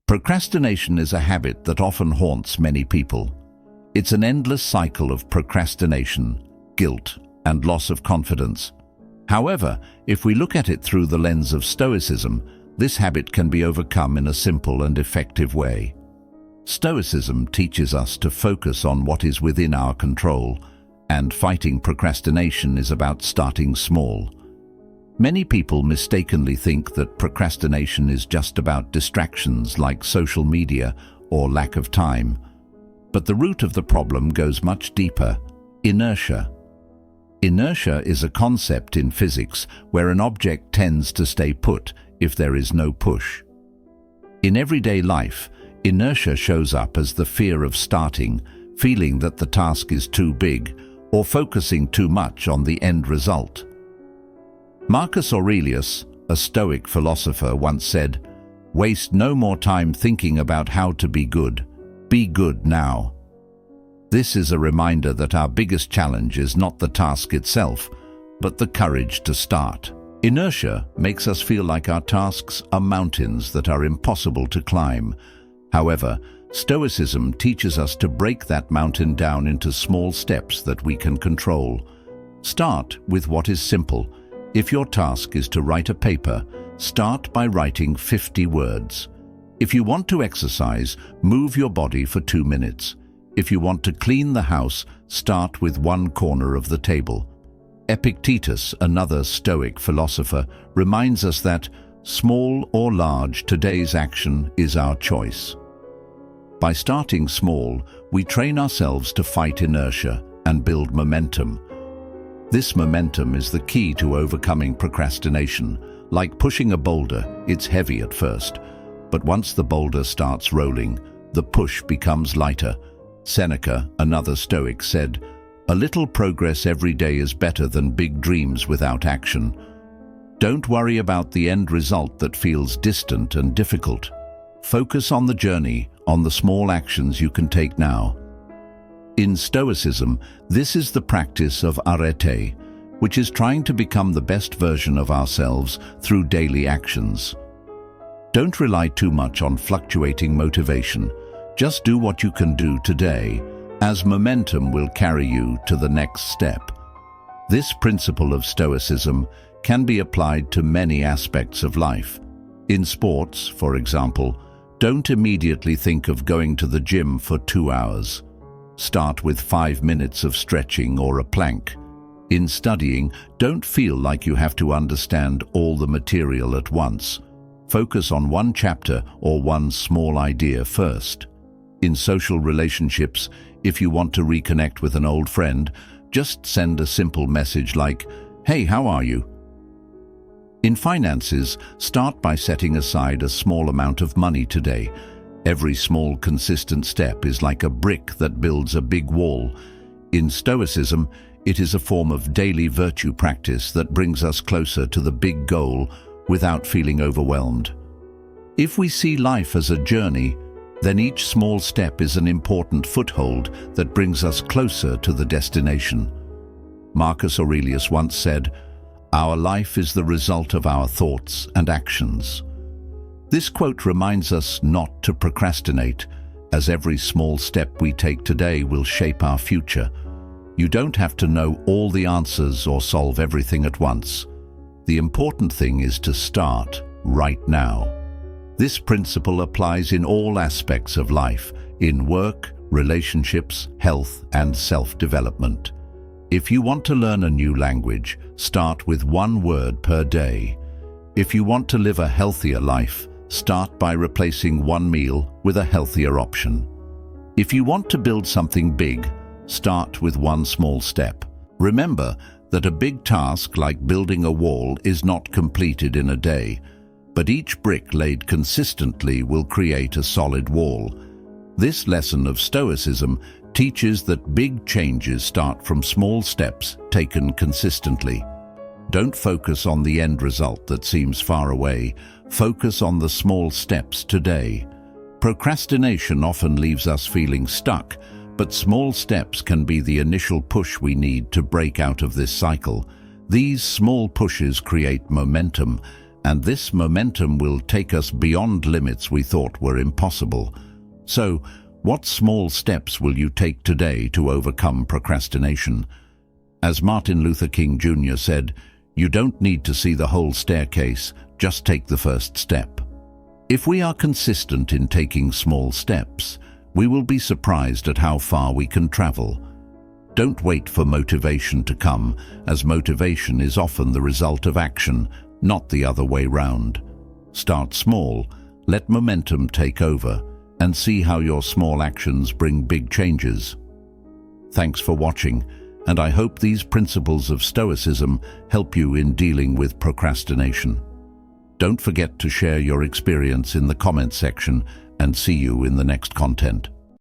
Procrastination is a habit that often haunts many people. It's an endless cycle of procrastination, guilt, and loss of confidence. However, if we look at it through the lens of Stoicism, this habit can be overcome in a simple and effective way. Stoicism teaches us to focus on what is within our control, and fighting procrastination is about starting small. Many people mistakenly think that procrastination is just about distractions like social media or lack of time. But the root of the problem goes much deeper: inertia. Inertia is a concept in physics where an object tends to stay put if there is no push. In everyday life, inertia shows up as the fear of starting, feeling that the task is too big, or focusing too much on the end result. Marcus Aurelius, a Stoic philosopher, once said, "Waste no more time thinking about how to be good now." This is a reminder that our biggest challenge is not the task itself, but the courage to start. Inertia makes us feel like our tasks are mountains that are impossible to climb. However, Stoicism teaches us to break that mountain down into small steps that we can control. Start with what is simple. If your task is to write a paper, start by writing 50 words. If you want to exercise, move your body for 2 minutes. If you want to clean the house, start with one corner of the table. Epictetus, another Stoic philosopher, reminds us that, small or large, today's action is our choice. By starting small, we train ourselves to fight inertia and build momentum. This momentum is the key to overcoming procrastination. Like pushing a boulder, it's heavy at first, but once the boulder starts rolling, the push becomes lighter. Seneca, another Stoic, said, "A little progress every day is better than big dreams without action." Don't worry about the end result that feels distant and difficult. Focus on the journey, on the small actions you can take now. In Stoicism, this is the practice of arete, which is trying to become the best version of ourselves through daily actions. Don't rely too much on fluctuating motivation. Just do what you can do today, as momentum will carry you to the next step. This principle of Stoicism can be applied to many aspects of life. In sports, for example, don't immediately think of going to the gym for 2 hours. Start with 5 minutes of stretching or a plank. In studying, don't feel like you have to understand all the material at once. Focus on one chapter or one small idea first. In social relationships, if you want to reconnect with an old friend, just send a simple message like, "Hey, how are you?" In finances, start by setting aside a small amount of money today. Every small, consistent step is like a brick that builds a big wall. In Stoicism, it is a form of daily virtue practice that brings us closer to the big goal without feeling overwhelmed. If we see life as a journey, then each small step is an important foothold that brings us closer to the destination. Marcus Aurelius once said, "Our life is the result of our thoughts and actions." This quote reminds us not to procrastinate, as every small step we take today will shape our future. You don't have to know all the answers or solve everything at once. The important thing is to start right now. This principle applies in all aspects of life, in work, relationships, health, and self-development. If you want to learn a new language, start with 1 word per day. If you want to live a healthier life, start by replacing 1 meal with a healthier option. If you want to build something big, start with 1 small step. Remember that a big task like building a wall is not completed in a day, but each brick laid consistently will create a solid wall. This lesson of Stoicism teaches that big changes start from small steps taken consistently. Don't focus on the end result that seems far away. Focus on the small steps today. Procrastination often leaves us feeling stuck, but small steps can be the initial push we need to break out of this cycle. These small pushes create momentum, and this momentum will take us beyond limits we thought were impossible. So, what small steps will you take today to overcome procrastination? As Martin Luther King Jr. said, you don't need to see the whole staircase, just take the first step. If we are consistent in taking small steps, we will be surprised at how far we can travel. Don't wait for motivation to come, as motivation is often the result of action, not the other way round. Start small, let momentum take over, and see how your small actions bring big changes. Thanks for watching, and I hope these principles of Stoicism help you in dealing with procrastination. Don't forget to share your experience in the comment section, and see you in the next content.